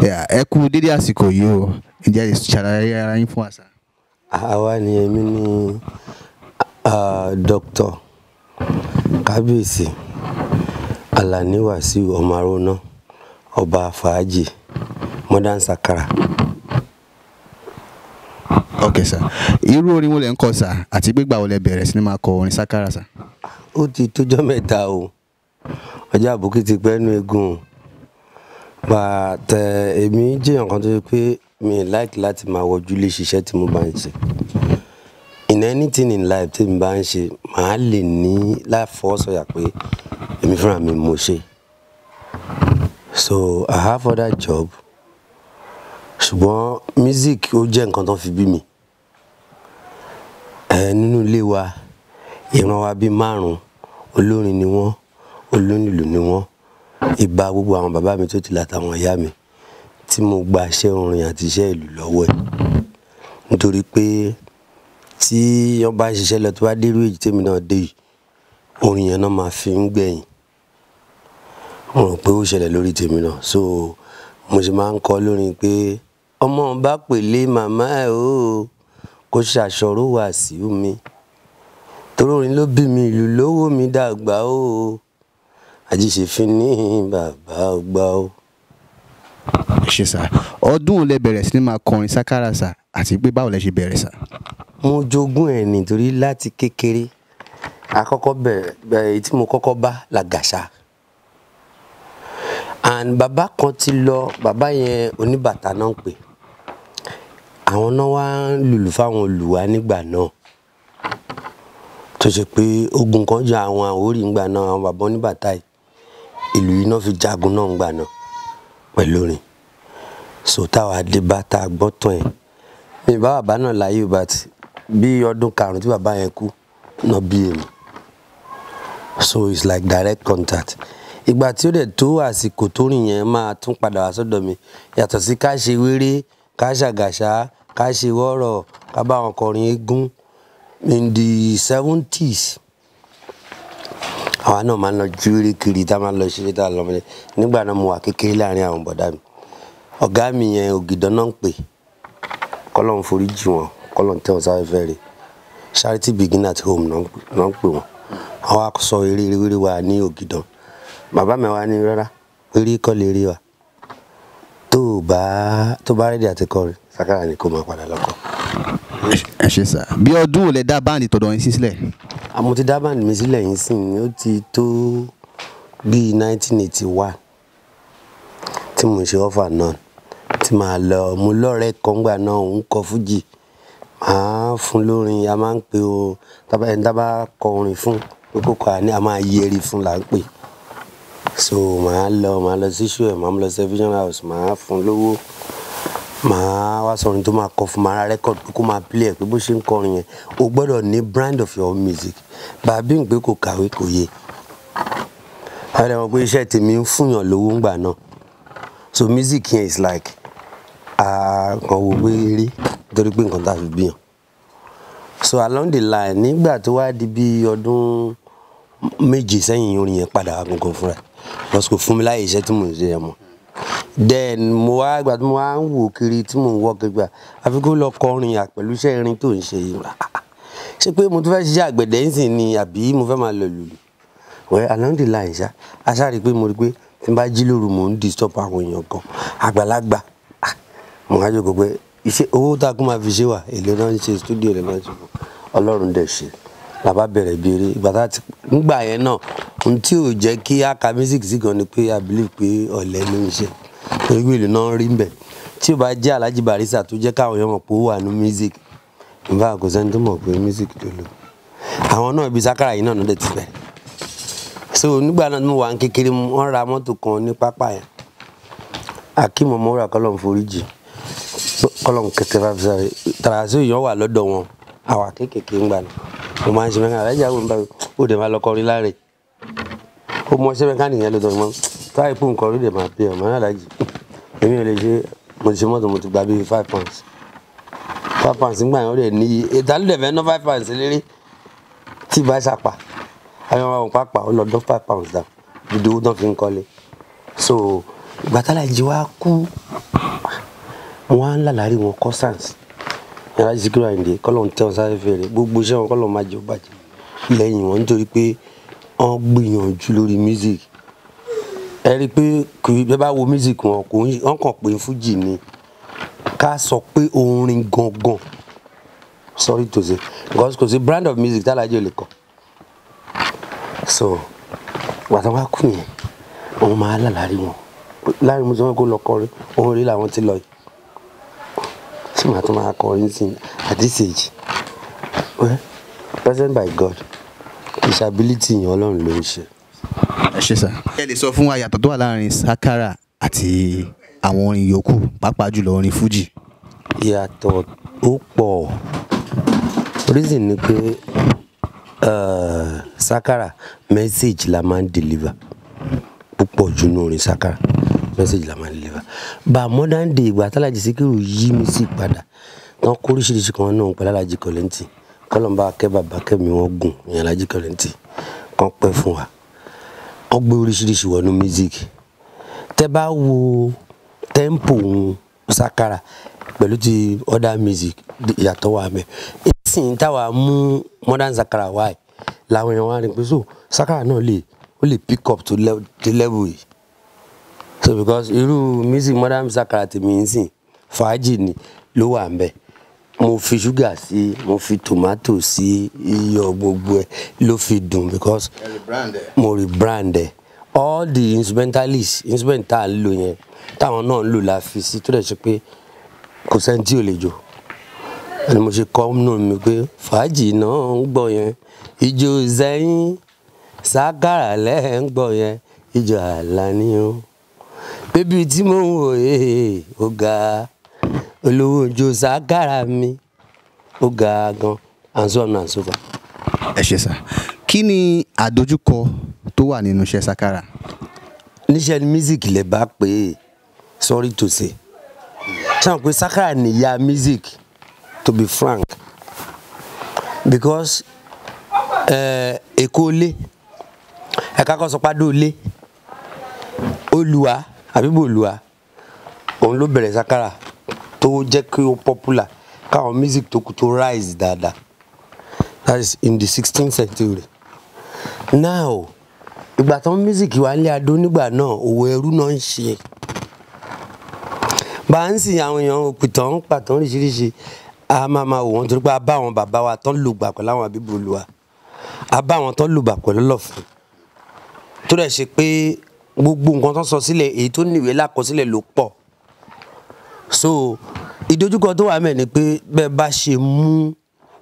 ẹ kú dédé àsìkò yìí o ǹjẹ́ ẹ ṣàlàyé ara yín fún wa sà. Àwa ni èmi ni Dr. Kábíyèsí Alani Wasiu ọmọ Aróná ọba fàájì modern sakara. ok sà, irú orin wo lẹ ń kọ sà àti pé gbà wo lẹ bẹ̀rẹ̀ sí ní máa kọ orin sakara sà. Ó ti tójọ́ mẹ́ta o, ọjọ́ àbùkù ti pẹ́ nu egun bàtẹ èmi jẹ́ nǹkan tó yẹ pé mi like láti máa wọjú lé ṣiṣẹ́ tí mo bá ń ṣe. In anything in life tí mo bá ń ṣe màá lè ní láfọwọ́sọ̀yà pé èmi fúnra mi mo ṣe. So I have other job ṣùgbọ́n music ó jẹ́ nǹkan tó fi bí mi. Nínú ilé wa ìran wa bíi 5 olórin ni wọ́n, olónílù ni wọ́n. Ìbá gbogbo àwọn bàbá mi tó ti látàwọn ìyá mi tí mo gba iṣẹ́ orin àti iṣẹ́ ìlú lọ́wọ́ ẹ̀. Nítorí pé tí wọ́n bá ṣiṣẹ́ lọ tó bá dé irú èyí tèmi náà dé yìí, orin yẹn náà máa fi ń gbẹ̀yìn. Mo rò pé ó ṣẹlẹ̀ lórí tèmi náà. So mo ṣe máa ń kọ lórin pé ọmọ bá pèlé màmá ẹ̀ o kó ṣàṣọrò Wasiu mi. Torí orin ló bí mi, ìlú lówó mi dàgbà o. Àjíṣefín ní bàbá ọgbà o. ṣe sà, ọdún wo lẹ bẹ̀rẹ̀ sí ní máa kọ orin sakara sà àti pé báwo lẹ ṣe bẹ̀rẹ̀ sà. Mo jogún ẹ̀ nítorí láti kékeré àkọ́kọ́ bẹ̀rẹ̀ tí mo kọ́kọ́ bá Làgàṣà. And bàbá kan ti lọ, bàbá yẹn oníbàtà náà ń pè. Àwọn náà wá ń lùlù fáwọn olùwà nígbà náà. Tó ṣe pé ogun kan jà àwọn Àwórì ńgbà náà, àwọn bàbá oníbàtà yìí ìlú yìí náà fi jagun náà ńgbà náà pẹ̀lú orin. So táwa dé bá ta gbọ́ tán ẹ̀. Mi bá bàbá náà láyé but bí ọdún 5 tí bàbá yẹn kú náà bí èmi. So it's like direct contact. Ìgbà tí ó dẹ̀ tó àsìkò tó rìn yẹn máa tún padà wá sọ́dọ̀ mi. Yàtọ̀ sí ká ṣe wéré, ká ṣàgàṣà, ká ṣe wọ́rọ̀, ká bá wọn kọrin eégún. In the 70s àwa náà máa ń lọ jírí kiri tá a máa ń lọ ṣeré tá a lọ mọ́lẹ̀. Nígbà náà mo wà kékeré láàrin àwọn bọ̀dá mi. Ọ̀gá mi yẹn Ògìdán náà ń pè. Kọ́lọ́run forí jì wọ́n, Kọ́lọ́run tẹ́ wọn sáfẹ́fẹ́ rẹ̀. Charity begin at home náà ń pè wọ́n. Àwọn akọ̀sọ eré wéré wa ní Ògìdán. Bàbá mi wá ní rárá eré kọ́ lè rí wa. Tó bá rẹ́dí àti kọrin sakara ni kó máa padà lọ́kọ̀. ẹ ṣe sà, bí ọdún wo lẹ dá báńdì tọ̀dọ̀ yín sílẹ̀. Mo ti dá báńdì mi sílẹ̀ yín sìn ó ti tó bí 1981 tí mo ṣe ọ́fà náà tí màá lọ. Mo lọ́rẹ̀ẹ́ kan gbà náà ń kọ fújì, màá fún lórin. A máa ń pe o ẹni tá bá kọ orin fún pé kó kọ àní a máa yẹri fún là ń pè. So màá lọ sí show ẹ̀, màá lọ sí Vision House, màá fún lówó, màá wá sọ orin tó máa kọ fún, màá ra record kó máa play ẹ̀ pé bó ṣe ń kọrin yẹn o gbọ́dọ̀ ní brand of your own music. Bàbí ń pé kò kàwé kò yé. Àwọn ẹ̀rọ pé iṣẹ́ tèmi ń fúnyàn lówó ńgbà náà. So music yẹn is like kan wo pé eré nítorí pé nǹkan tá a fi bí yàn. So along the line nígbà tó wá di bí ọdún 7 sẹ́yìn orin yẹn padà wá gangan fúnra ẹ̀. Lọ́sọ̀kò fún mi láyé iṣẹ́ tí mo ń ṣe yẹn mọ́. Then mo wá ìgbà tí mo wá ń wò kiri tí mo ń wọ́ kiri gbà àfi kó lọ kọrin yà pẹ̀lú iṣẹ́ irin tó ń ṣe yìí. Ṣé pé mo tún fẹ́ ṣiṣẹ́ àgbẹ̀dẹ ń sìn ni àbí mo fẹ́ máa lọ lùlù. Well along the line ṣá a ṣáà rí pé mo rí pé tí n bá jí lóru mò ń disturb àwọn èèyàn kan àgbàlagbà. Mo wá jókòó pé iṣẹ́ owó tá a kún máa fi ṣe wà èlé náà ń ṣe studio rẹ̀ náà ṣe fún Ọlọ́run dẹ̀ ṣe. Làbá bẹ̀rẹ̀ bí eré ìgbà tá ti nígbà yẹn náà ohun tí ò jẹ́ kí a ka music sí gan ni pé I believe pé ọ̀lẹ ló ń ṣe. Torí pé ìlú náà ń rí ń bẹ̀. Tí ó bá jẹ́ Alhaji Barrister tó jẹ́ káwọn èèyàn mọ̀ pé ó wà ní music. Nígbà kò sẹ́ni tó mọ̀ pé music tó lò. Àwọn náà ibi sakara yìí náà ló dẹ̀ ti bẹ̀rẹ̀. So nígbà náà mo wà ní kékeré wọ́n ra mọ́tò kan ní pápá yẹn. Akeem Ọmọwúrà Kọ́lọ́run forí jì. Kọ́lọ́run kẹtẹ bá fi sáré. Tàràsí èèyàn wà lọ́dọ̀ wọn. Àwa kéékèèké ńgbà náà. Mo máa ń ṣe mẹ́kánì alájà àwọn ìbáwí ó dẹ̀ máa lọ kọrin láre. Ó mọ ṣe mẹ́kánì yẹn lọ́dọ̀ mọ́. Táyì pò ń kọrin dẹ̀ máa pè ọ́ mọ́ alájì. Èmi ò lè ṣe mo ti ṣe mọ́tò mo ti gba bíi £5. £5 nígbà yẹn ó dẹ̀ ní ìdálódẹ̀ fẹ́ ná £5 léré tí bá ṣàpà. Àwọn ọmọ pápá ó lọ dán £5 dà. Dídí owó tán fi ń kọ́lé. So ìgbà t'Alhaji wá kú wọn á ń lálàárí wọn Corsans Alhaji Sikiru Ayinde kọ́lọ́n tẹ́ wọn sáré fèrè gbogbo iṣẹ́ wọn kọ́lọ́n máa jẹ́ bàjẹ́ lẹ́yìn wọn nítorí pé wọ́n gbìyànjú lórí music ẹ rí i pé bẹ́ẹ̀ bá wo music wọn wọ́n kàn pé fújì ni ká sọ pé orin gangan sorry to say because kò sí brand of music t'Alhaji ò lè kọ so wàtá wá kú yẹn wọn máa lálàárí wọn láàrin mo sọ wọn kó lọ kọrin òun rí làwọn ti lọ yìí tí màá tún máa kọrin sí at this age well present by God disability yẹn Ọlọ́run ló ń ṣe. ẹ ṣé sà. ẹ lè sọ fún wa yàtọ̀ tó wà láàrin sakara àti àwọn orin yòókù pàápàá jùlọ orin fújì. ìyàtọ̀ ó pọ̀ reason ni pé sakara message la máa ń deliver púpọ̀ jù ní orin sakara message la máa ń deliver bá modern day ìgbà t'Alhaji Sikiru yí music padà tán kó oríṣiríṣi kan náà pẹ̀lú Alhaji Kollington kọ́lọ́mbà kẹ́ bàbá kẹ́mi wọ́n gùn ìyẹn Alhaji Kollington kan pẹ́ fún wa wọ́n gbé oríṣiríṣi wọnú music tẹ́ bá wo tempo sakara pẹ̀lú ti other music ìyàtọ̀ wà mẹ́ ìsìn táwa mú modern sakara wáyé làwọn èèyàn wá rí pé so sakara náà ó lè pick up to level yìí so because irú music modern sakara tèmi ń sìn fàájì ni ló wà ń bẹ̀ mo fi ṣúgà sí mo fi tomato sí iyọ̀ gbogbo ẹ̀ ló fi dùn because mo rebrand ẹ̀ all the instrument tá a lò yẹn táwọn náà ń lò la fi sí tó dẹ̀ ṣe pé kò sẹ́ni tí ò lè jò ẹni mo ṣe kọ́ nù mí pé fàájì náà ń gbọ́ yẹn ijó zẹ́yìn sakara lẹ́ ń gbọ́ yẹn ijó Àlàní o bébí tí mò ń wò ó ga olówó ijó sakara mi ó ga gan and so on and so forth. ẹ ṣé sà. kí ni àdójúkọ tó wà nínú iṣẹ́ sakara. níṣẹ́ ni music lè bá pé sorry to say ṣáà pé sakara nìyá music to be frank because èkó lé ẹ̀ka kan sọ pàdé olé olùwà àbíbò olùwà òun ló bẹ̀rẹ̀ sakara tó jẹ́ kí ó popular káwọn music tó kù tó rise dáadáa that is in the 16th century now ìgbà tó music wà nílé adó nígbà náà òwò ẹrú náà ń ṣe bá ń sìn àwọn èèyàn òpìtàn ń pàtàn oríṣiríṣi a máa wò wọ́n torí pé a bá àwọn bàbá wa tán lùgbà pẹ̀lú àwọn àbíbò olùwà a bá àwọn tán lùgbà pẹ̀lú Ọlọ́fin tó dẹ̀ ṣe pé gbogbo nǹkan tó sọ sílẹ̀ èyí tó níwèé lákọsílẹ̀ ló pọ̀ so ìdojúkọ tó wà mẹ́ ni pé bẹ́ẹ̀ bá ṣe mú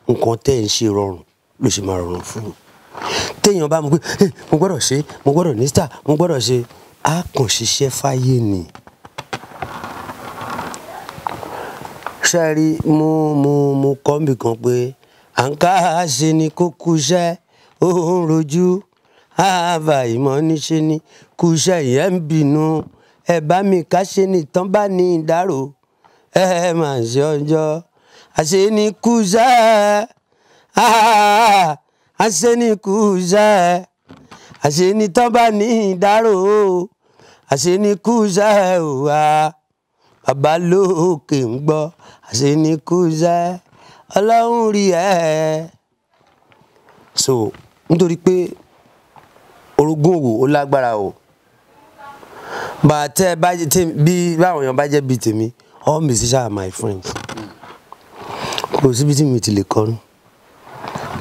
nǹkan tẹ́ ń ṣe rọrùn ló ṣe máa rọrùn fún un téèyàn bá mú pé mo gbọ́dọ̀ ṣe mo gbọ́dọ̀ ní star mo gbọ́dọ̀ ṣe á kàn ṣiṣẹ́ fáyé ni. ṣẹ́rí mo kọ́ mi kan pé à ń ká ṣe ni kó kúṣẹ́ ó ń rojú àbá ìmọ̀ níṣe ni kúṣẹ́ yẹn ń bínú ẹ bá mi ká ṣe ni tán bá ní ìdárò ẹ máa ṣe ọjọ́ àṣẹ ni kúṣẹ́ àṣẹ ni kúṣẹ́ àṣẹ ni tán bá ní ìdárò àṣẹ ni kúṣẹ́ òwà bàbá lókè ń gbọ́ àṣẹ ni kúṣẹ́ Ọlọ́run rí ẹ. so nítorí pé orogún òwò ó lágbára o bàtẹ́ bí báwọn èèyàn bá jẹ́ bíi tèmi all musicians are my friends kò síbi tí mi ti lè kọrin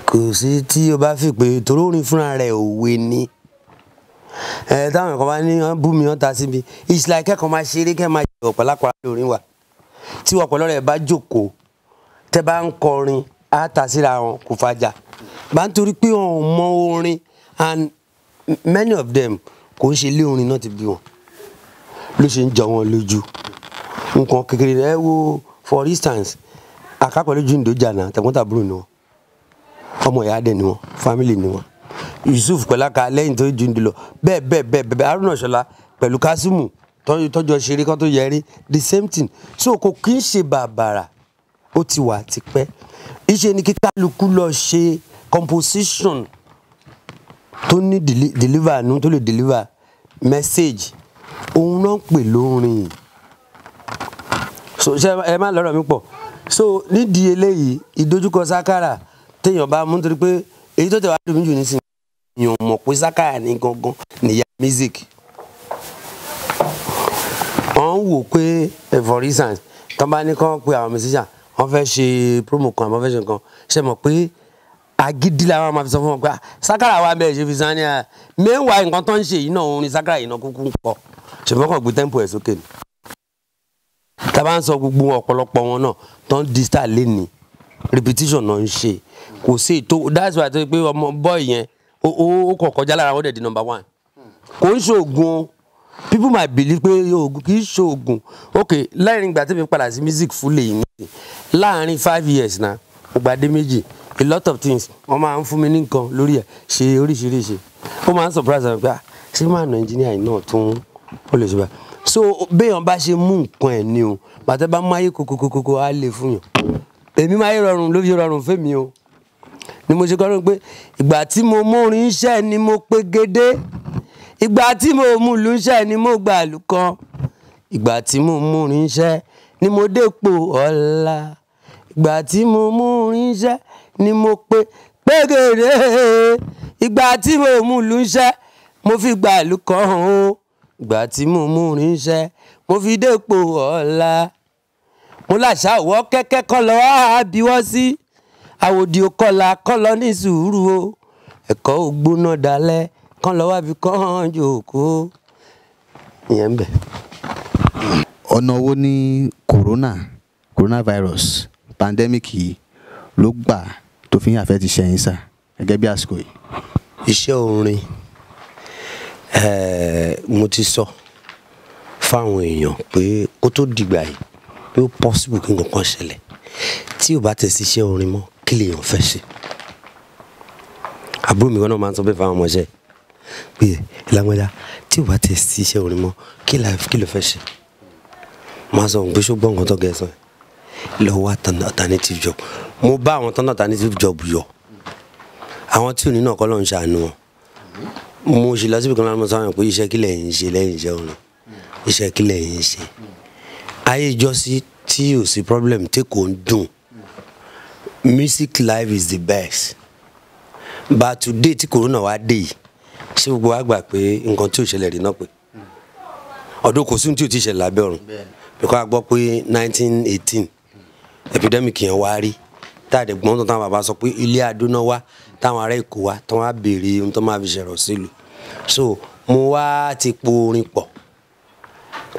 kò sí tí o bá fi pé torí orin fúnra rẹ̀ òwe ni táwọn kan bá ní bú mi wọ́n ta síbi it's like kẹ́kọ̀ọ́ máa ṣeré kẹ́ máa jẹ́ ọ̀pọ̀lápọ̀ lórin wa tí ọ̀pọ̀lọ́ rẹ̀ bá jókòó tẹ́ bá ń kọrin á ta síra wọn kò fàjà bá ń torí pé wọn ò mọ orin and many of them kò ń ṣe ilé orin náà ti bí wọn ló ṣe ń jọ wọn lójú nǹkan kékeré ẹ wo for instance àkápẹ̀lú Júndò Jàná tẹ̀gbọ́ntàbúrò ni wọn ọmọ ìyá dẹ̀ ni wọn family ni wọn Yusuf pẹ̀láka lẹ́yìn tó Júndò lọ bẹ́ẹ̀ Haruna Ṣọlá pẹ̀lú Kásímù tọ́jọ́ ṣeré kan tó yẹrí the same thing so kò kí ń ṣe bàbàrà ó ti wà tipẹ́ iṣẹ́ ni kí kálukú lọ ṣe composition tó ní deliver nu tó lè deliver message òun náà ń pè lórin. So ṣe ẹ má lọ́rọ̀ mi pọ̀. So nídìí eléyìí ìdojúkọ Sakara téèyàn bá mú nítorí pé èyí tó tẹ̀ wá dùn mí jù nísìnyí èèyàn mọ̀ pé Sakara ní gangan nìyá music. Wọ́n wò pé for instance tọ́ bá ní kán pé àwọn musician wọ́n fẹ́ ṣe promo kan àbọ̀ fẹ́ ṣe nǹkan ṣe mọ̀ pé agídí làwọn máa fi sọ fún wọn pé Sakara wa bẹ́ẹ̀ ṣe fi san ní à meanwhile nǹkan tó ń ṣe yìí náà orin Sakara yìí náà kúkú ń pọ̀ ṣùgbọ́n kàn gbé tempo ẹ̀ sókè ni. Tá bá ń sọ gbogbo ọ̀pọ̀lọpọ̀ wọn náà tó ń di star lẹ́ni repetition náà ń ṣe kò sí ètò that's why tó pé ọmọ boy yẹn ó kọ̀ kọjá lára wọn dẹ̀ di number 1 kò ń ṣoògùn people might believe pé oògùn kì í ṣoògùn ok lẹ́yìn ìgbà tí mi padà sí music full lẹ́yìn ní láàárín 5 years náà mo gba dé méjì a lot of things wọ́n máa ń fún mi ní nǹkan lórí ẹ̀ ṣe oríṣiríṣi ó máa ń surprise mi pé ṣé máa nà engineer yìí náà tún ó lè ṣe báyìí so béèyàn bá ṣe mú nǹkan ẹ̀ ní o bàtẹ́ bá máyé kókókókó á lè fún yàn èmi máa yé rọrùn ló fi rọrùn fẹ́mi o ni mo ṣe kọ́ ló pé ìgbà tí mo mórin iṣẹ́ ni mo pé gédé ìgbà tí mo mú ìlú iṣẹ́ ni mo gbà lù kan ìgbà tí mo mórin iṣẹ́ ni mo dépò ọ̀la ìgbà tí mo mórin iṣẹ́ ni mo pé gédé ìgbà tí mo mú ìlú iṣẹ́ mo fi gbà lù kan o ìgbà tí mo mórin iṣẹ́ mo fi dépò ọ̀la mo láṣà wọ́ kẹ́kẹ́ kọ́ lọ á bí wọ́n sí àwòdì òkọlà kọ́ lọ ní sùúrù o ẹ̀kọ́ ògbóná dalẹ̀ kán lọ wá bí kán jòkó ìyẹn ń bẹ. ọ̀nà wo ni coronavirus pandemic yìí ló gbà tó fi ń àfẹ́ ti ṣẹ̀yìn sá gẹ́gẹ́ bí àsìkò yìí. iṣẹ́ orin mo ti sọ fáwọn èèyàn pé kó tó dìgbà yìí pé ó possible kí nǹkan kan ṣẹlẹ̀ tí ò bá tẹ̀ sí iṣẹ́ orin mọ́ kí lèèyàn fẹ́ ṣe. àbúrò mi kan náà máa ń sọ bẹ́ẹ̀ fáwọn ọmọọṣẹ́ pé ìlànà tí ò bá tẹ̀ sí iṣẹ́ orin mọ́ kí ló fẹ́ ṣe. máa sọ pé ṣó gbọ́ nǹkan tó gẹ̀ẹ́sán lọ wá alternative job. mo bá àwọn tán alternative job yọ àwọn tí ò ní náà kọ́ ló ń ṣàánú wọn. mo ṣe lọ síbi kan láti mọ sáwọn pé iṣẹ́ kí lẹ́yìn ṣe lẹ́yìn iṣẹ́ orin iṣẹ́ kí lẹ́yìn ṣe. ayé ìjọsí tí ò sí problem tí kò ń dùn music life is the best but today tí corona wá dé yìí ṣé gbogbo wa gbà pé nǹkan tí ò ṣẹlẹ̀ rí náà pé ọdún kò sí tí ò ti ṣẹlẹ̀ lábẹ́ ọ̀run because a gbọ́ pé 1918 epidemic yẹn wá rí táàdé gbọ́n tó táwọn bàbá sọ pé ilé adóná wá táwọn ará Èkó wá tó wá béèrè ohun tó máa fi ṣẹ̀rọ̀ sílùú so mo wá ti po orin pọ̀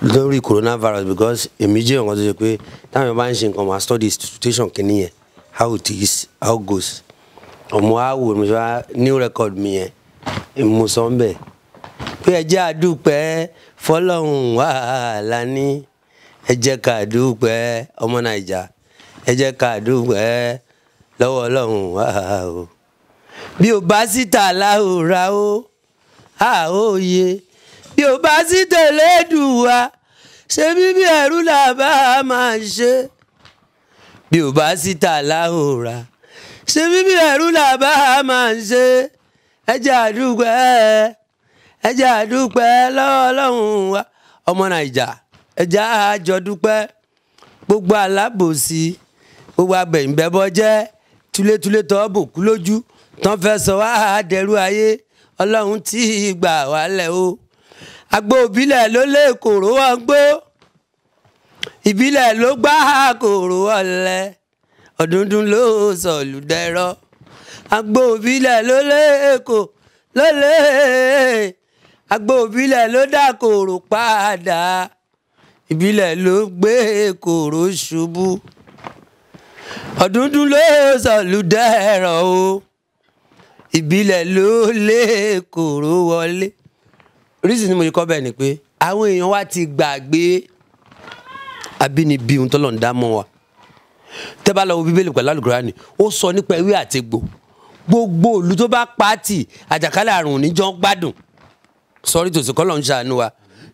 lórí coronavirus because èmi jẹ́ nǹkan tó ṣe pé táwọn èèyàn bá ń ṣe nǹkan máa study situation kìíní yẹn how it is how it goes ọmọ àwò mi wá new record mi yẹn mo sọ ń bẹ̀ pé ẹ jẹ́ àdúpẹ́ fọlọ́run wàhálà ní ẹ jẹ́ ká dúpẹ́ ọmọ Naija ẹ jẹ́ ká dúpẹ́ lọ́wọ́ Ọlọ́run wà o bí o bá sí tààlà òòrà o a ó yẹ bí o bá sí tẹ̀lé dùwà ṣe bíbí ẹ̀rú làbá máa ṣe bí o bá sí tààlà òòrà ṣe bíbí ẹ̀rú làbá máa ṣe ẹ jẹ́ àdúpẹ́ lọ́wọ́ Ọlọ́run wa ọmọ Naija ẹ jẹ́ àjọ dúpẹ́ gbogbo alábòsí gbogbo abẹ̀yìnbẹ́bọ jẹ́ túlétúlé tọ́ bòkú lójú tán fẹ́ sọ wá dẹrú ayé Ọlọ́run tí gbà wálẹ̀ o àgbo ìbílẹ̀ ló lé kòró wọn gbó ìbílẹ̀ ló gbá kòró ọ̀lẹ ọ̀dúndún ló sọ̀lù dẹ̀rọ àgbo ìbílẹ̀ ló lé kò ló lé àgbo ìbílẹ̀ ló dá kòró padà ìbílẹ̀ ló gbé kòró ṣubú ọ̀dúndún ló sọ̀lù dẹ̀rọ o ìbílẹ̀ ló lé kòró wọlé. Reason ni mo kọ́ bẹ́ẹ̀ ni pé àwọn èèyàn wa ti gbàgbé abínibí ohun tọ́lọ̀ ń dá mọ́ wa tẹ́ bá lọ wo Bíbélì pẹ̀lú Al-Qur'ani ó sọ nípa ewé àti egbò gbogbo ìlú tó bá pàtì àjàkálẹ̀ àrùn níjọ́ gbádùn sọ́rí tòsí kọ́ lọ́n ṣàánú wa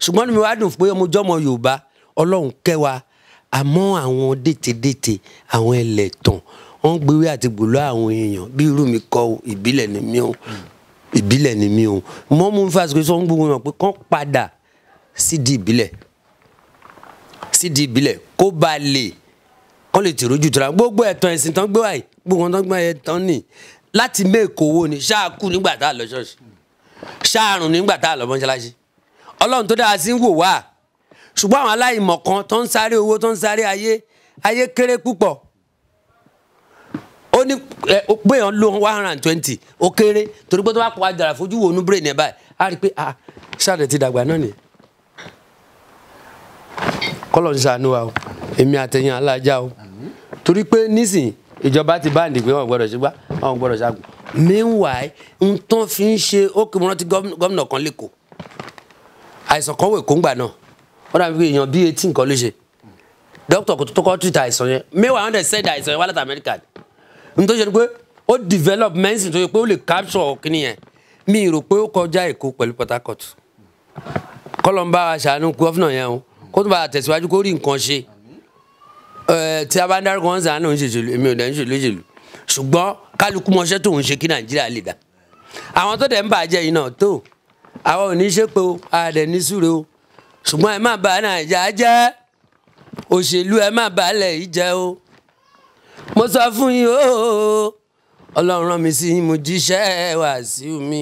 ṣùgbọ́n mi wá dùn pé ọmọjọ́mọ Yorùbá Ọlọ́run kẹ́ wa àmọ́ àwọn dètèdètè àwọn ẹlẹ́tàn wọ́n gbé ewé àti egbò lọ àwọn èèyàn bí irú mi kọ́ ìbílẹ̀ ni mí o ìbílẹ̀ ni mí o mọ́ mú fásitì sọ ń gbogbo wọn pé kán padà sídìí ìbílẹ̀ kó ba lè kán lè tìrójú tura gbogbo ẹ̀tàn ẹ̀sìn tán gbé wáyé gbogbo wọn tán gbé wáyé tán nì láti mẹ́ẹ̀kọ́ owó ni ṣáà kú nígbà tá a lọ ṣọ́ọ̀ṣì ṣáà rùn nígbà tá a lọ mọ́ṣáláṣí ọlọ́run tó dára sí ń wò wá ṣùgbọ́n àwọn aláìmọ̀ kan tó ń sáré owó tó ń sáré ayé kéré púpọ̀ ó ní pé òun lo 120 ó kéré torí pé tó bá kọ́ àjàrà fojú wo onú brain ẹ̀ báyìí á rí i pé ṣáàdẹ̀ ti dàgbà náà nìyẹn kọ́lọ̀ ń ṣàánú wa o èmi àtẹ̀yìn alájà o torí pé nísìnyí ìjọba ti bá ǹdí pé wọn gbọ́dọ̀ ṣùgbọ́n wọn gbọ́dọ̀ ṣàgùn meanwhile n tán fi ń ṣe ó kí wọn rántí gómìnà kan lẹ́kọ̀ọ́ àìsàn kan wò kóńgbà náà ó dàbí pé èèyàn bíi 18 kan ló ṣe dókítà kò tó kọ́ treat àìsàn yẹn meanwhile wọn dẹ̀ send àìsàn yẹn wá láti Amẹ́ríkà n tó ṣe ni pé ó develop medicine tó yẹ pé ó lè capture kíní yẹn mi rò pé ó kọjá Èkó pẹ̀lú Port Harcourt kọ́lọ̀ ń bá wa ṣàánú gọ́fìnà yẹn o kó tó bá tẹ̀síwájú kó rí nǹkan ṣe tí a bá ń dárúkọ wọn sàn án ń ṣèṣèlú èmi ò dẹ̀ ń ṣèlú ìṣèlú ṣùgbọ́n kálukú mọṣẹ́ tó ń ṣe kí Nàìjíríà lè dá àwọn tó dẹ̀ ń bàjẹ́ yìí náà tó àwọn ò ní ṣe pé o àdẹ̀ ní súre o ṣùgbọ́n ẹ má bà Nàìjíríà jẹ́ òṣèlú ẹ má balẹ̀ yìí jẹ́ o mo sọ fún yín o Ọlọ́run rán mi sí yín mo jíṣẹ́ Wàsíù mi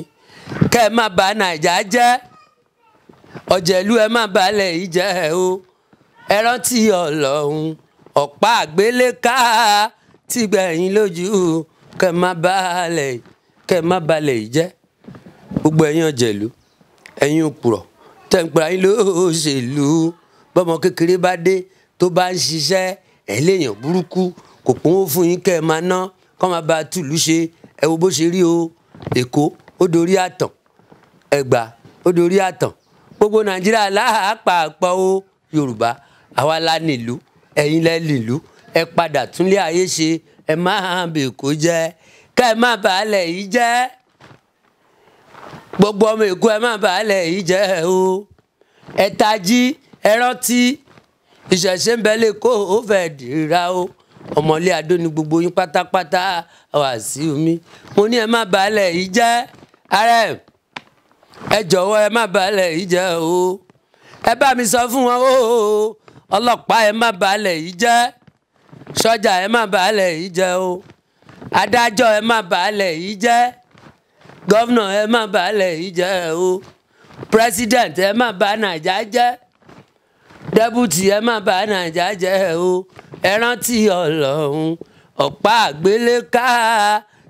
kẹ́ ẹ má bà Nàìjíríà jẹ́ ọ̀jẹ̀lú ẹ má balẹ̀ yìí jẹ́ o ẹ rántí Ọlọ́run ọ̀pá àgbéléká tí gbẹ̀yìn lójú kẹ́ má balẹ̀ yìí jẹ́ gbogbo ẹ̀yin ọ̀jẹ̀lú ẹ̀yin òpùrọ̀ tẹ̀ ń pera yín lóṣèlú bọ́mọ kékeré bá dé tó bá ń ṣiṣẹ́ ẹ̀ léèyàn burúkú kò pọ́nwó fún yín kẹ́ ẹ máa ná kọ́ máa bá tùlú ṣe ẹ wo bó ṣe rí o Èkó ó dorí àtàn Ẹ̀gbá ó dorí àtàn gbogbo Nàìjíríà láàpapọ̀ o Yorùbá àwa la nílùú ẹ̀yin lẹ nílùú ẹ padà túnlé ayé ṣe ẹ má bèkó jẹ́ kẹ́ ẹ má bàálẹ̀ yìí jẹ́ gbogbo ọmọ Èkó ẹ má bàálẹ̀ yìí jẹ́ o ẹ tají ẹ rántí ìṣẹ̀ṣe ń bẹ lẹ́kọ̀ọ́ ó fẹ́ dìra o ọmọlé Adó ni gbogbo yín pátápátá Wàsíù mi mo ní ẹ má bàálẹ̀ yìí jẹ́ ààrẹ ẹ jọ̀wọ́ ẹ má bàálẹ̀ yìí jẹ́ o ẹ bá mi sọ fún wọn o ọlọ́pàá ẹ má bàálẹ̀ yìí jẹ́ sọ́jà ẹ má bàálẹ̀ yìí jẹ́ o adájọ́ ẹ má bàálẹ̀ yìí jẹ́ gọ́vnà ẹ má bàálẹ̀ yìí jẹ́ o president ẹ má bà Nàìjíríà jẹ́ deputy ẹ má bà Nàìjíríà jẹ́ o ẹ rántí Ọlọ́run ọ̀pá àgbéléká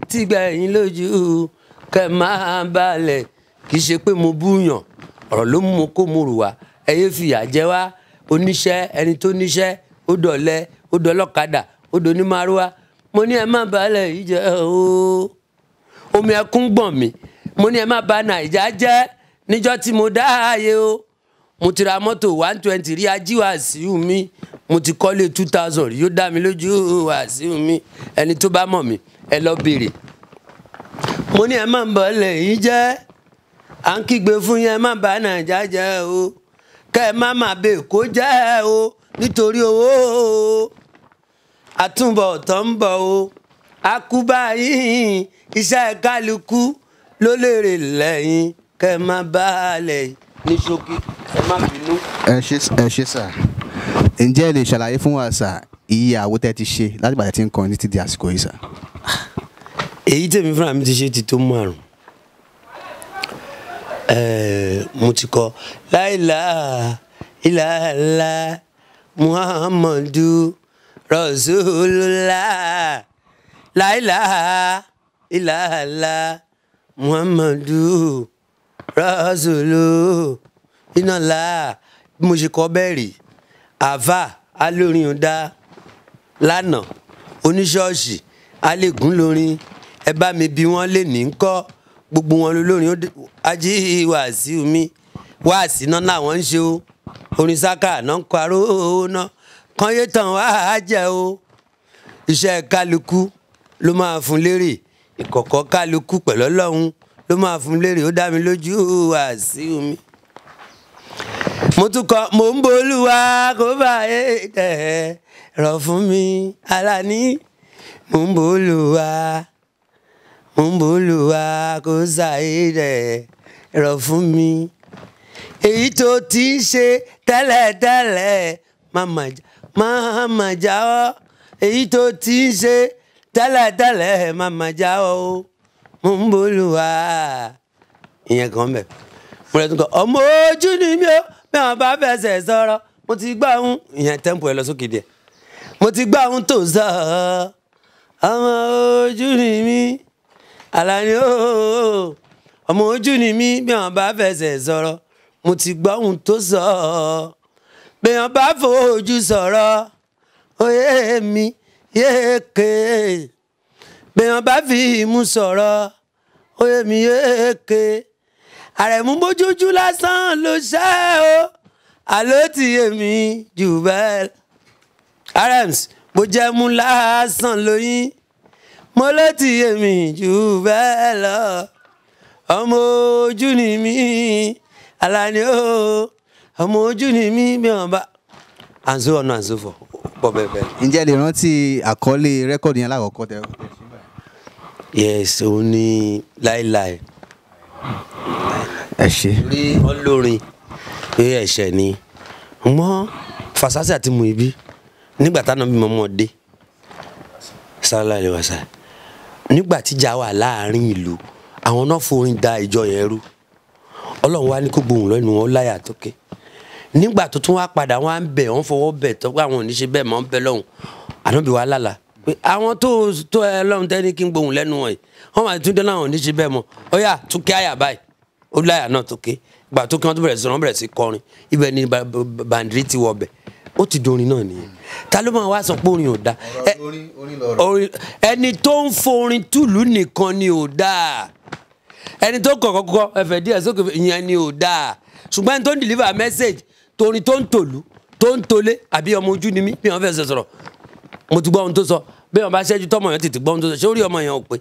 tí gbẹ̀yìn lójú kẹ́ má balẹ̀ kì í ṣe pé mo búyàn ọ̀rọ̀ ló mú kó mo rù wá ẹ yé fìyà jẹ wá oníṣẹ́ ẹni tó níṣẹ́ ó dọ̀lẹ ó dọlọ́kadà ó donímárúwá mo ní ẹ má balẹ̀ yìí jẹ́ o omi ẹkún gbọ̀n mi mo ní ẹ má bà Nàìjíríà jẹ́ níjọ́ tí mo dá ààyè o mo ti ra mọ́tò 120 rí ají Wàsíù mi mo ti kọ́lé 2000 rí yóò dá mi lójú Wàsíù mi ẹni tó bá mọ̀ mí ẹ lọ béèrè mo ní ẹ má balẹ̀ yìí jẹ́ à ń kígbe fún yẹn má bà Nàìjíríà jẹ́ o kẹ́ ẹ má bèkó jẹ́ o nítorí owó o àtúbọ̀tán ń bọ̀ o àkúbà yín iṣẹ́ kálukú ló lérè lẹ́yìn kẹ́ ẹ má balẹ̀ ní ṣókí ẹ má bínú. ẹ ṣe sà ǹjẹ́ ẹ lè ṣàlàyé fún wa sà iye àwo tẹ́ ti ṣe láti ìgbà tí ń kọrin títí di àsìkò yìí sà. èyí tèmi fúnra mi ti ṣe ti tó 5 mo ti kọ láìláà ìlàlá Muhammadu Rasulullah láìláà ìlàlá Muhammadu Rasulullah ìnàlá bí mo ṣe kọ bẹ́ẹ̀ rí àfà alórin ọ̀dà lánàá oníṣọ́ọ̀ṣì alẹ́gùn lórin ẹ bá mi bí wọ́n lè ní kọ́ gbogbo wọn lórin ají Wàsíù mi wáàsí náà làwọn ń ṣe o orin sáká náà ń kọ aró náà kan yé tán wá jẹ o iṣẹ́ kálukú ló máa fún lérè ìkọ̀kọ̀ kálukú pẹ̀lú Ọlọ́run ló máa fún lérè ó dá mi lójú Wàsíù mi. mo tún kọ mò ń bolúwa kó bá ẹ rọ̀ fún mi Alani mò ń bolúwa kó ṣàì rẹ̀ rọ̀ fún mi èyí tó ti ń ṣe tẹ́lẹ̀tẹ́lẹ̀ máma jáwọ́ èyí tó ti ń ṣe tẹ́lẹ̀tẹ́lẹ̀ máma jáwọ́ o mo ń bolúwa ìyẹn kan bẹ̀. mo rẹ̀ tún kọ́ ọmọ ojú ni mi ò bí wọn bá fẹsẹ̀ sọ̀rọ̀ mo ti gbà ń ìyẹn tẹ́ǹpù ẹ lọ sókè díẹ̀ mo ti gbà ń tó sọ ọmọ ojú ni mi Àlàní o ọmọ ojú ni mi bí wọn bá fẹsẹ̀ sọ̀rọ̀ mo ti gbọ́ ohun tó sọ bí wọn bá fojú sọ̀rọ̀ oyè mi yéèké bí wọn bá fi imú sọ̀rọ̀ oyè mi yéèké Àrẹ̀mú bójújú lásán ló ṣe o àló ti yé mi jù bẹ́ẹ̀ Rhymes bó jẹ́ mú lásán lóyún mo ló ti yé mi jù bẹ́ẹ̀ lọ ọmọ ojú ni mi Àlàní o ọmọ ojú ni mi bí wọn bá and so on and so forth pọ̀ bẹ́ẹ̀ bẹ́ẹ̀. ǹjẹ́ lè rántí àkọlé rẹ́kọ̀dì yẹn lákọ̀ọ́kọ́ tẹ. yes òun ni láéláé. ẹ ṣe. rí olórin pé ẹ̀ṣẹ̀ ni mọ́ Fasasi àti Muibi nígbà táwọn bí mọ́mọ́ dé sallallahu alaihi wasallam nígbà tíjà wà láàrin ìlú àwọn náà forin da ìjọ yẹn rú Ọlọ́run wá ní kó gbóhùn lẹ́nu wọn láyà tókè nígbà tó tún wá padà wọn á ń bẹ̀ wọ́n fọwọ́ bẹ̀ tó pé àwọn ò ní ṣe bẹ́ẹ̀ mọ́ ń bẹ lọ́hùn Ànábì wa lálàá pé àwọn tó ẹ lọ́hùn tẹ́ni kí n gbóhùn lẹ́nu wọn yìí wọ́n máa tún dé náà ò ní ṣe bẹ́ẹ̀ mọ́ ó yá tún kí àyà báyìí ó láyà náà tókè gbà tó kí wọ́n tó bẹ̀rẹ̀ sí wọ́n bẹ̀rẹ̀ sí kọrin ibẹ̀ ni bàǹdírí ti wọ̀ bẹ̀ ó ti dorin náà nìyẹn ta ló máa wá sọ pé orin ò dáa ẹni tó ń forin tùlù nìkan ni ò dáa ẹni tó kọ̀kọ́ ẹ̀fẹ̀ díẹ̀ sókè ìyẹn ni ò dáa ṣùgbọ́n ẹni tó ń deliver message torin tó ń tòlú tó ń tolé àbí ọmọ ojú ni mí bí wọ́n fẹ́ sọ̀rọ̀ mo ti gbọ́ ohun tó sọ bí wọ́n bá ṣẹ́jú tọ́mọ yẹn tètè gbọ́ ohun tó sọ ṣé orí ọmọ yẹn ò pé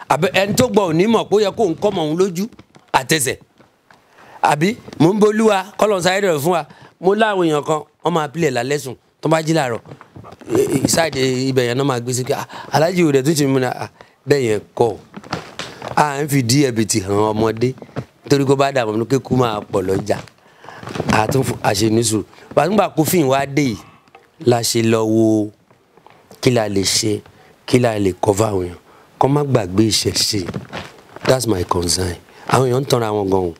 àbẹ ẹni tó gbọ́ òní mọ̀ pé ó yẹ kó ń kọ́ mọ̀ òun lójú àtẹsẹ̀ àbí mò ń bolúwa kọ́lọ̀ sáyé rẹ̀ fún wa mo láwọn èèyàn kan wọ́n máa pilẹ̀ lálẹ́ sùn tó bá jí làárọ̀ ṣáàdì ibẹ̀ yẹn náà máa gbé sí ká alájí òde tó ti múna bẹ́ẹ̀ yẹn kọ́ à ń fi dí ẹ̀bìtì hàn ọmọdé nítorí kó bá dà mọ́ kékú máa pọ̀ lọ́jà àṣenísù gbàgbà kófìn wá dé yìí la ṣe lọ wo kí la lè ṣe kí la lè cover àwọn èèyàn kó má gbàgbé ìṣẹ̀ṣe that's my concern àwọn èèyàn ń tanra wọn gan-an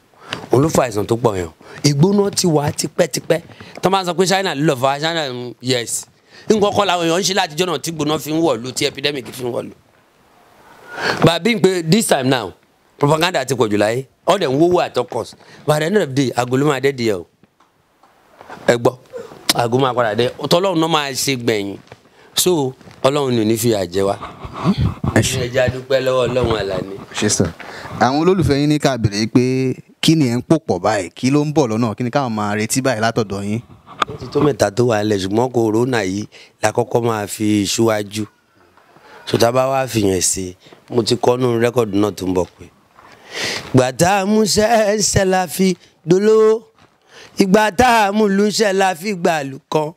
òun ló fa àìsàn tó pọ̀ yẹn ìgbóná ti wà tipẹ́tipẹ́ tó máa sọ pé China ló lọ fà China yes nǹkan kọ́ làwọn èèyàn ń ṣe látijọ́ náà tí gbóná fi ń wọ̀lú tí epidemic fi ń wọ̀lú. bàbí pé this time now propaganda ti pọ̀jù láyé all dem wówó at all cost but at the end of the day àgọ́ ló máa dé díẹ̀ o ẹ gbọ́ àgọ́ máa padà dé tọ́lọ́run náà máa ṣe gbẹ̀yìn so Ọlọ́run ní fi àjẹ wa. ẹ jẹ́ a dúpẹ́ lọ́wọ́ Ọlọ́run Àlàní. ṣe sọ àwọn olólùfẹ́ yín ní ká béèrè pé kí ni ẹ̀ ń pò pọ̀ báyìí kí ló ń bọ̀ lọ́nà kí ni káwọn máa retí báyìí látọ̀dọ̀ yín. ó ti tó mẹ́ta tó wà lẹ̀ ṣùgbọ́n kòrónà yìí la kọ́kọ́ máa fi ṣíwájú sọta bá wá fìyàn sí mo ti kọ́nú rẹ́kọ̀dù náà tó ń bọ̀ pé. ìgbà tá a mú ṣẹ́ la fi dolówó ìgbà tá a mú lúṣẹ́ la fi gbàlù kan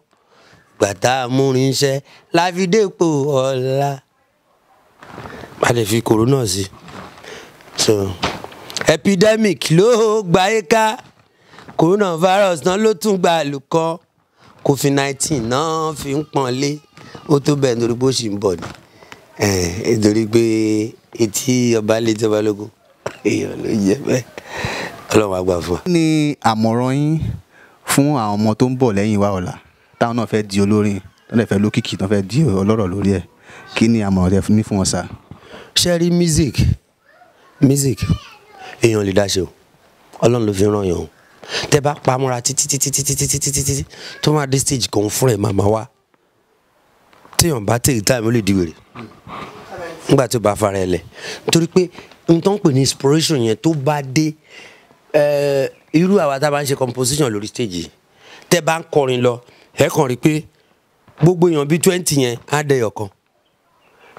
ìgbà tá a mú rinṣẹ́ la fi dépò ọ̀la. má lè fi kòrónà sí so epidemic ló gbáyé ká coronavirus náà ló tún gba àlùkò COVID-19 náà fi ń pọ́nlé ó tó bẹ́ẹ̀ nítorí bó ṣì ń bọ̀ ni nítorí pé etí ọba létí ọba lógún èèyàn ló yẹ bẹ́ẹ̀ Ọlọ́run àgbà fún wa. kí ni àmọ̀ràn yín fún àwọn ọmọ tó ń bọ̀ lẹ́yìn wa ọ̀la táwọn náà fẹ́ di olórin tó lè fẹ́ lókìkí tó fẹ́ di ọlọ́rọ̀ lórí ẹ̀ kí ni àmọ̀ràn tẹ́ ní fún wọn sá. ṣe rí music èèyàn lè dáṣe o Ọlọ́run ló fi ràn yàn o tẹ bá pamọ́ra títí tó máa dé stage kan fún ẹ̀ màmá wa téèyàn bá take time ó lè di wèrè nígbà tó bá fara ẹ̀ lẹ̀ nítorí pé n tó ń pè ní inspiration yẹn tó bá dé irú àwa tá a bá ń ṣe composition lórí stage yìí tẹ bá ń kọrin lọ ẹ kàn rí pé gbogbo èèyàn bíi 20 yẹn á dẹyọ kan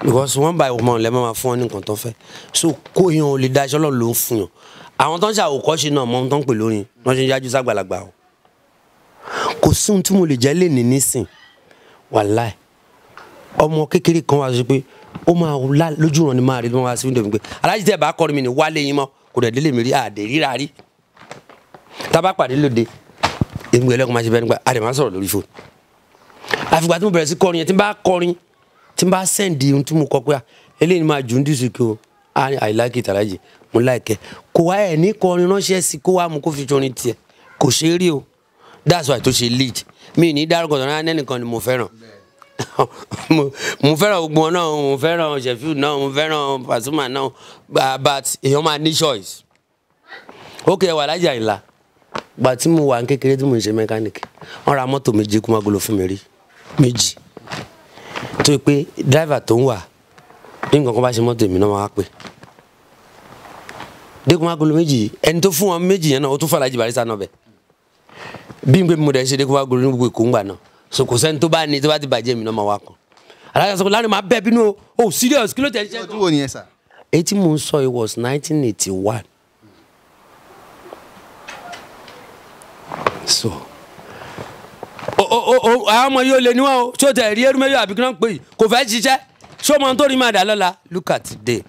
because one by one lẹ́ máa fún ọ ní nǹkan tó fẹ́ so kó èèyàn ò lè dáṣẹ́ Ọlọ́run ló ń fún yàn àwọn tó ń ṣàwòkọ́ṣe náà mọ ohun tó ń pè lórin wọ́n ṣe ń yájú ságbàlagbà o kò sí ohun tí mo lè jẹ́ lè ní nísìn wàláì ọmọ kékeré kan wá sọ pé ó máa lójú ràn ní máa rí ló máa sí wíńdò mi pé alájí tẹ́ bá kọrin mi ní wálé yín mọ́ kò dẹ̀ délé mi rí àdè ríra rí tá bá pàdé lóde èmi ẹlẹ́kùn máa ṣe bẹ́ẹ̀ nígbà a dẹ̀ máa sọ̀rọ̀ lórí fóònù àfìgbà tí mo bẹ̀rẹ̀ sí kọrin yẹn tí n bá kọrin tí n bá sẹ́ǹdì ohun tí mo kọ pé eléyìí ni máa jù ń dìsú kí o I like it Alhaji mo like ẹ kò wá ẹ̀ ní kọrin ránṣẹ́ sí kó wá mu kó fi torin tiẹ̀ kò ṣe é rí o that's why tó ṣe lead mi ní dárúkọ tó náà nẹ́nìkan ni mo fẹ́ràn mo fẹ́ràn gbogbo wọn náà mo fẹ́ràn Sheffield náà mo fẹ́ràn Pasuma náà but èèyàn máa ní choice ok ẹ wà Alhaji Àyìnlá gbà tí mo wà ní kékeré tí mo ń ṣe mẹkáníìkì wọ́n ra mọ́tò méjì kó má golo fún mi rí méjì tó yẹ pé driver tó ń wà ní nǹkan kan bá ṣe mọ́tò èmi náà máa pè dékun má golo méjì ẹni tó fún wọn méjì yẹn náà ó tún fún Alhaji Barrister náà bẹ̀ bí n pé mo dẹ̀ ṣe dékun má golo ní gbogbo Èkó ń gbà náà so kò sẹ́ni tó bá ní tó bá ti bàjẹ́ mi náà máa wá kan Alhaji sọ pé láàrin máa bẹ́ẹ̀ bínú o serious kí ló tẹ̀ ṣe. ọdún wo ni ẹ sà. èyí tí mo ń sọ it was 1981 so àwọn ọmọ yóò lè níwọ̀n o tí ó tẹ̀ rí ẹrú mẹ́yọ̀ àbí kí wọ́n ń pè yìí kò fẹ́ ṣiṣẹ́ ṣé ọmọ tó rí máa dà lọ́la look at today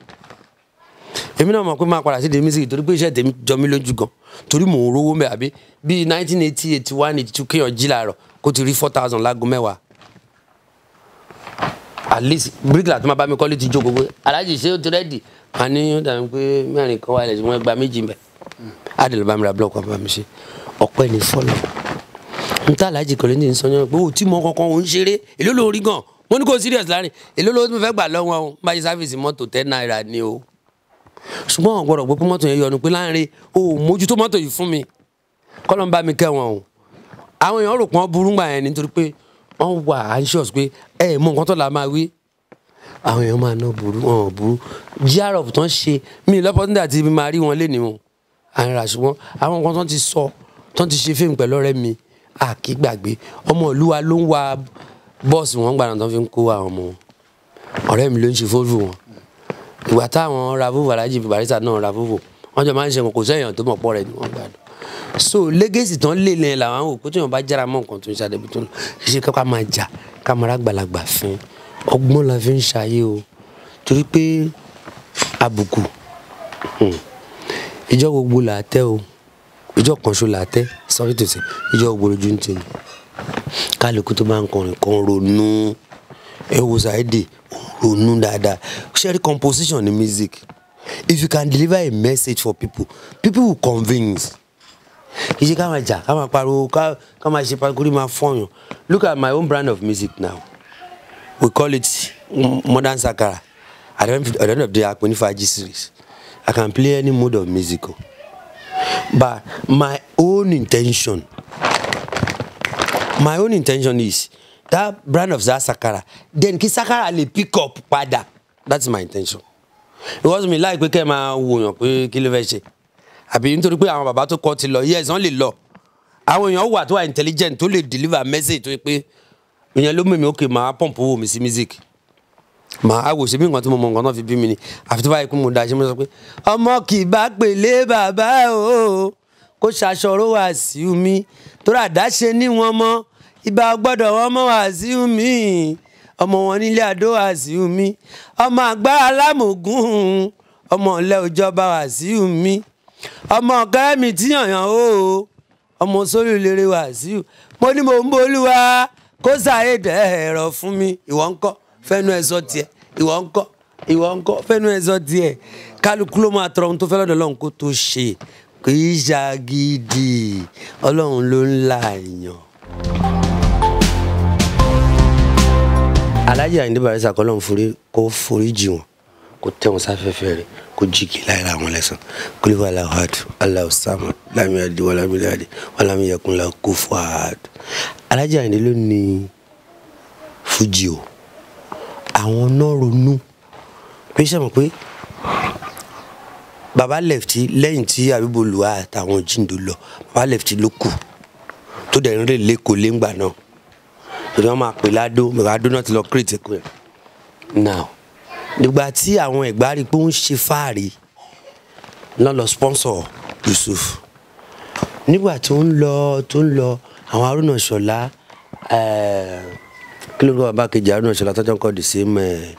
èmi náà mọ̀ pé máa padà sí the music torí pé iṣẹ́ tèmi jọ mí lójú gan torí mò ń rówó mẹ́ àbí bíi 1980 81 82 kéèyàn jí láàárọ̀ kó ti rí 4,000 láago mẹ́wàá at least bricklayer tó máa bá mi kọ́lé ti jókòó pé Alhaji ṣé ó ti rẹ́dì a ní ó dàbí pé mẹ́rin kan wà lẹ́sìn wọ́n gba méjì mbẹ́ adìlẹ̀ bá mi ra blọọkù bá mi ṣe ọpẹ́ ní fọlọ́ n ta Alhaji kọ́lé ní sọ́yàn pé ó tí mọ kankan òun ṣeré èló ló rí gan mo ní kó serious láàrin èló ló fẹ́ gbà lọ́wọ́ o bá ṣe sáfìsì mọ́tò 10 naira ni o ṣùgbọ́n àwọn gbọ́dọ̀ gbọ́ pé mọ́tò yẹn yọnu pé láàrin o mójútó mọ́tò yìí fún mi kọ́lọ́ ń bá mi kẹ́ wọn o àwọn èèyàn rò pọ́n burú gbà yẹn nítorí pé wọ́n wà anxious pé mọ nǹkan tó la máa wí àwọn èèyàn máa ná burú wọn ò burú gr tó ń ṣe mí lọ́pọ̀tún àti ibi máa rí wọn léni wọn àrà ṣùgbọ́n àwọn nǹkan tó ti sọ tó ti ṣe fíìmù pẹ̀lú ọ̀rẹ́ mi àkí gbàgbé ọmọ ìlú wa ló ń wa bọ́ọ̀sì wọn gbàdàn tó fi ń kó àwọn ọmọ ọ̀rẹ́ mi ló ń ṣe fóònù wọn ìgbà táwọn ra Volvo Alhaji Barrister náà ra Volvo wọn jọ máa ń ṣe wọn kò sẹ́yìn tó mọ̀ pọ̀ rẹ̀ ni wọ́n gbàdàn so legacy tán lè lẹ́yìn làwọn àwọn òkú tí wọn bá jára mọ́ nǹkan tó ń ṣàdébí tó ń lọ ṣe ká máa jà ká máa rágbàlagbà fín ọgbọ́n la fi ń ṣayé o torí pé àbùkù ìjọ gbogbo là á tẹ́ o ìjọ kan ṣo là á tẹ́ sorry to say ìjọ gbogbo lójú ń tẹ̀ ní kálukú tó máa ń kọrin kan ronú ẹ wo Saheed ronú dáadáa ṣe rí composition ní music if you can deliver a message for people will convince kì í ṣe ká máa jà ká máa pariwo ká máa ṣe pariwo máa fọyàn look at my own brand of music now we call it modern sakara at the end of the day akpeni Faji series I can play any mode of music but my own intention is that brand of that sakara then kí sakara lè pick up padà that's my intention because mi like pé kẹ́ ẹ máa wòyàn pé kí ló fẹ́ ṣe àbí nítorí pé àwọn bàbá tó kọ́ ti lọ yes wọ́n lè lọ àwọn èèyàn wà tó wà intelligent tó lè deliver message tó yẹ pé ìyẹn ló mímí òkè máa pump owó mi sí music máa wò ṣe bí nǹkan tí mo mọ nǹkan náà fi bí mi ni àfi tó bá yẹ kó mo da ṣe mo sọ pé ọmọ kì í bá pèlé bàbá o kó ṣaṣọrò Wàsíù mi tó rà dáṣe ní wọn mọ ibà gbọ́dọ̀ wọn mọ Wàsíù mi ọmọ wọn nílé àdó Wàsíù mi ọmọ àgbà alámògùn ọmọ ọ̀lẹ òjọba Wàsíù mi ọmọ ọ̀kẹ́rẹ́ mi tí yànyàn o ọmọ sórí ìlérè Wàsíù mo ní mo ń bolúwa kó Saheed ẹ̀rọ fún mi ìwọ ńkọ́ fẹ́nu ẹ̀ sọ tiẹ̀ ìwọ ńkọ́ fẹ́nu ẹ̀ sọ tiẹ̀ kálukú ló máa tọrọ ohun tó fẹ́ lọ́dọ̀ Ọlọ́run kó tó ṣe kì í ṣàgídí Ọlọ́run ló ń la èèyàn. Alhaji Ayinde Barrister kọ́lọ́run kó foríjì wọn kó tẹ́ wọn sáfẹ́fẹ́ rẹ̀ kó jìgì láìra àwọn lẹ́sàn kó lè wà láwàdù Allahu Samad lámì àdì wà lámì àdì wà lámì yẹkùn la kó fún àdù. Alhaji Ayinde ló ní fújì o àwọn náà ronú pé ṣe mọ̀ pé baba lefty lẹ́yìn tí Abibu Olúwa àtàwọn jíǹdó lọ baba lefty ló kù tó dẹ̀ ń rè lẹ́kọ̀ọ́ lẹ́ngbà náà torí wọ́n máa pè ládó náà ti lọ create ẹ̀kọ́ ẹ̀ now nígbà tí àwọn ẹ̀gbá rí pé ó ń ṣe fáàrí náà lọ sponsor Yusuf nígbà tó ń lọ àwọn Haruna Ṣọlá kí ló ń gbọ́ bàbá kejì Haruna Ṣọlá tọ́jọ́ ń kọ́ the same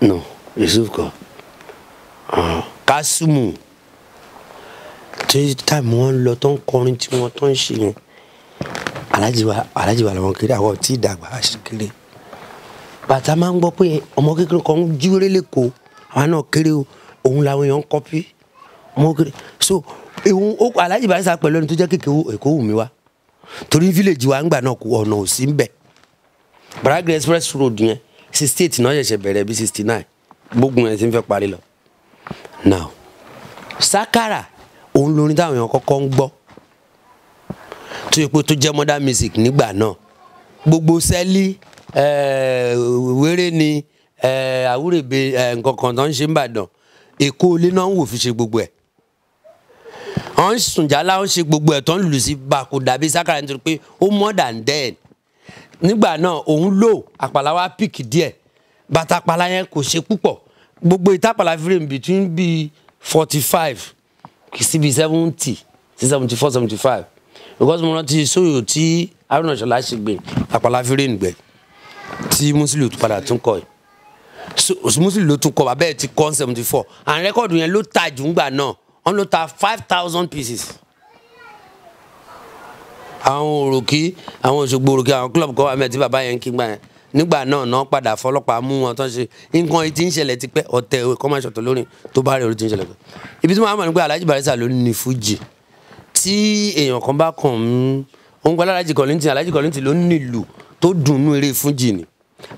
no Yusuf kọ́ Kasumu tí táìmù wọn lọ tó ń kọrin tí wọn tó ń ṣe yẹn aláàjì wa làwọn kéré àwọn tí ìdàgbà kéré bàtà máa ń gbọ́ pé ọmọ kékeré kan ń jíwèrè lẹ́kọ̀ọ́ àwọn náà kéré òun làwọn èèyàn ń kọ́pì ọmọ kékeré so aláàjì Barrister pẹ̀lú ẹni tó jẹ́ kékeré Èkó wù mí wá torí village wa ńgbà náà ọ̀nà ò sí ń bẹ̀ Badagry express road yẹn 68 náà ṣẹ̀ṣẹ̀ bẹ̀rẹ̀ bí 69 gbógun ẹ̀ ti ń fẹ́ parí lọ. Now Sakara òun lórin táwọn èèyàn kọ́kọ́ ń gbọ́ tó yẹ pé tó jẹ́ modern music nígbà náà gbogbo sẹ́lí wéré ni àwúrèbe nǹkan kan tó ń ṣe ń bàdàn Èkó ilé náà ń wò fi ṣe gbogbo ẹ̀ wọ́n ń sùn jálá wọ́n ṣe gbogbo ẹ̀ tó ń lù sí bàkú dàbí Sakara nítorí pé ó more than dead nígbà náà òun lò àpàlà wa píìkì díẹ̀ bàtà àpàlà yẹn kò ṣe púpọ̀ gbogbo ìtàpàlà frame between bíi 45 kì í sí bíi 70 sí 74 75 because mo rántí sóyò tí Haruna Ìṣọ̀lá ṣe gbé àpàlà frame gbẹ tí Musiliu padà tún kọ ẹ̀ Musiliu ló tún kọ bàbá ẹ̀ ti kọ́ 74 and rẹ́kọ̀dù yẹn ló ta jù ńgbà náà wọ́n ló ta 5,000 pieces. àwọn òròkì àwọn Òṣogbo òròkì àwọn club kan wà mẹ́ẹ̀ tí bàbá yẹn ń kí gbà yẹn nígbà náà náà padà fọlọ́pàá mú wọn tó ń ṣe nǹkan yìí tí ń ṣẹlẹ̀ tipẹ́ ọ̀tẹ̀ kọ́máṣọ̀tọ̀ lórí tó bá rẹ̀ orí tí ń ṣẹlẹ̀ pẹ́. ibi tí wọ́n á mọ̀ ní pé Alhaji Barrister ló ní fújì tí èèyàn kan bá kàn ń òun gba Alhaji Kollington ló nílùú tó dùnnú eré fújì ni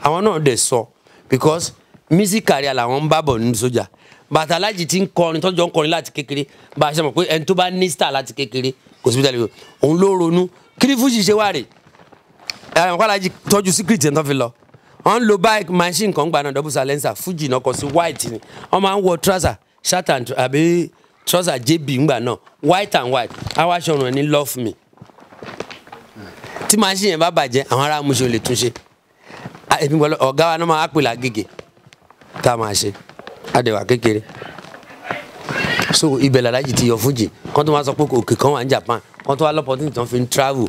àwọn náà dẹ̀ sọ because music career làwọn ń bá bọ̀ nínú sójà bàtà Alhaji ti ń kọrin tọ́jọ́ ń kọrin láti kékeré bá a ṣe mọ̀ pé ẹni tó bá ní star láti kékeré kò síbi tẹ́lẹ̀ òun ló ronú kí ni fújì ṣe wá rè àwọn Alhaji tọ́jú secret ẹ̀ tó fi lọ wọ́n ń lo bike machine kan gba náà double silencer fújì náà kọ sí white ni wọ́n máa ń wọ trouser shirt and àbí trouser JB ńgbà náà white and white àwa aṣọ ọ̀run ẹni love me tí machine yẹn bá bàjẹ́ àwọn ará amúṣe ò lè túnṣe èmi gbọ́dọ̀ ọ̀gá wa náà máa pè lágègè tá a máa ṣe àdẹ̀wà kékeré so ibẹ̀ làlájì ti yọ fújì kan tó máa sọ pé òkè kan wà ní Japan kan tó wà lọ́pọ̀tún tó fi ń travel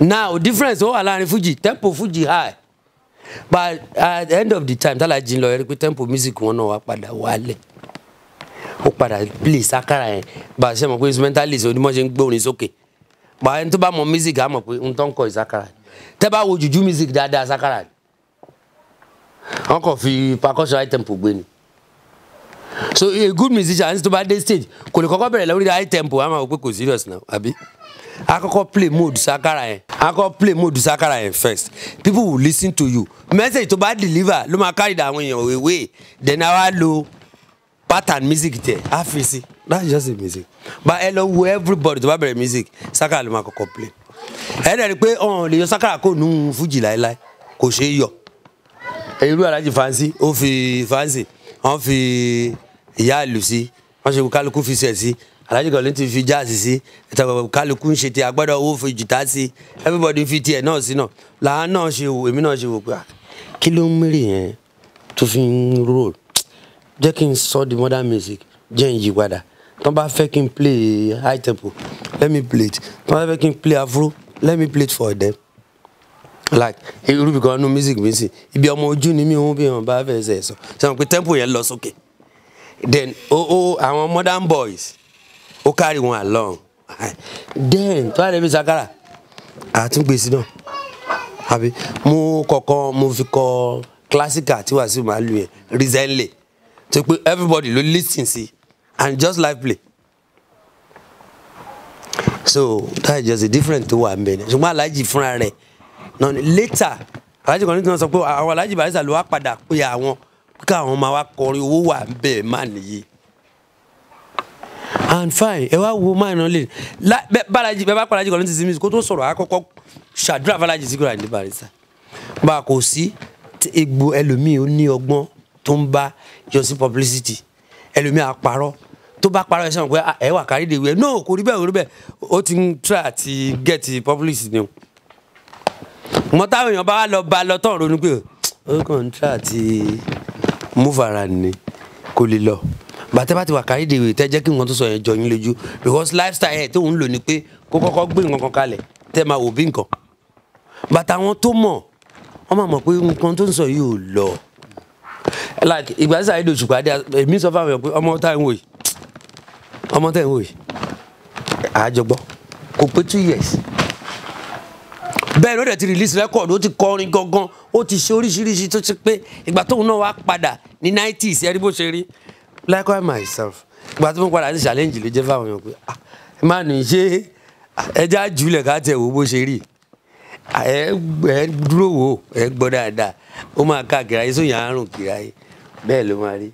now difference ó wà láàrin fújì tempo fújì high but at the end of the time tálàjì ń lọ rí pé tempo music wọn náà wá padà wálẹ̀ ó padà play Sakara yẹn bá a ṣe mọ̀ pé instrumentalist onímọ̀ ṣe ń gbé orin sókè bá ẹni tó bá mọ music á mọ̀ pé n tó ń kọ Sakara tẹ́ bá wo jùjú music dáadáa Sakara wọn kàn fi percussion high tempo gbé ni so a good musician tó bá dé stage kò lè kọ́kọ́ bẹ̀rẹ̀ lórí high tempo á máa wò pé kò serious now àbí a kọ́kọ́ play mode Sakara yẹn first people will listen to you message tó bá deliver ló máa carry àwọn èèyàn away then a wá lo pattern music tẹ a fi si that's just a music but ẹ lọ wo everybody tó bá bẹ̀rẹ̀ music Sakara ló máa kọ́kọ́ play ẹ dẹ̀ rí pé ọ̀hún lè yọ Sakara kó nù fújì láéláé kò ṣeé yọ irú Alhaji Fancy ó fi Fancy wọ́n fi ìyá ìlú sí wọ́n ṣe kálukú fi ṣẹ̀ sí Alhaji Kollington fi jáàsì sí ìtàkùn kálukú ń ṣe ti agbádọ̀ owó fi jìtá sí everybody fi tiẹ̀ náà sí náà làwọn náà ṣe wò èmi náà ṣe wò pé kí ló ń mérè yẹn tó fi ń roll jẹ́ kí n sọ di modern music jẹ́ n yí padà tí wọ́n bá fẹ́ kí n play high tempo let me play it tí wọ́n bá fẹ́ kí n play afro let me play it for them like irú bí kan nínú music mi sì ibi ọmọ ojú ni mi òun bí wọn bá fẹ́ ṣe sọ sọ pé tempo yẹn lọ sókè then àwọn modern boys ó carry wọn along then tó àdé bí Sakara àtúngbèsí náà àbí mo fi kọ classical tí Wasiu máa lu yẹn recently tó pé everybody ló listen sí and just like play so that is just a different tó wà ń bẹ ṣùgbọ́n Alhaji fúnra rẹ̀ náà later Alhaji Kollington sọ pé àwọn Alhaji Barrister ló wá padà pé àwọn kí àwọn máa wá kọrin owó wà ń bẹ má nìyí and fine ẹ wá wo máa náà lè bẹ́ẹ̀ bá Alhaji Kollington sí music kó tó sọ̀rọ̀ àkọ́kọ́ ṣàdúrà fàlájì Síkírù Àyìndé Barrister bá a kò sí egbò ẹlòmíì ó ní ọgbọ́n tó ń bá yọ sí publicity ẹlòmíì àparọ́ tó bá parọ́ ẹ sọ pé ẹ wà kárí de ìwé no kò rí bẹ́ẹ̀ ó ti ń try àti get publicity ni o mọ táwọn èèyàn bá wà lọ bá lọ tán ronú pé ó kàn ń try àti move around ni kò lè lọ bàtẹ́ bá ti wà kárí de ìwé tẹ́ jẹ́ kí nǹkan tó sọ yẹn jọ yín lójú because lifestyle ẹ̀ tó ń lò ní pé kó kọ́kọ́ gbé nǹkan kan kalẹ̀ tẹ́ máa wò bí nǹkan bàtà àwọn tó mọ̀ wọ́n máa mọ̀ pé nǹkan tó ń sọ yìí ò lọ like ìgbà tí Saheed Òṣùpá dé èmi sọ fáwọn èèyàn pé ọmọ tẹ̀ ń wò yìí àjọgbọ́ kò pé 2 years bẹ́ẹ̀ ló dẹ̀ ti release record ó ti kọrin gangan ó ti ṣe oríṣiríṣi tó ti pé ìgbà tóun náà wá padà ní 90s ẹ̀rí bó ṣe rí likewise myself ìgbà tó ń padà sí challenge ló jẹ́ fáwọn èèyàn pé ẹ má ní ṣe ẹja jùlẹ̀ ká tẹ̀ wò bó ṣe rí ẹ dúró wò ẹ gbọ́ dáadáa ó máa káàkiri ayé sóyàn àrùn kiri ayé bẹ́ẹ̀ ló máa rí.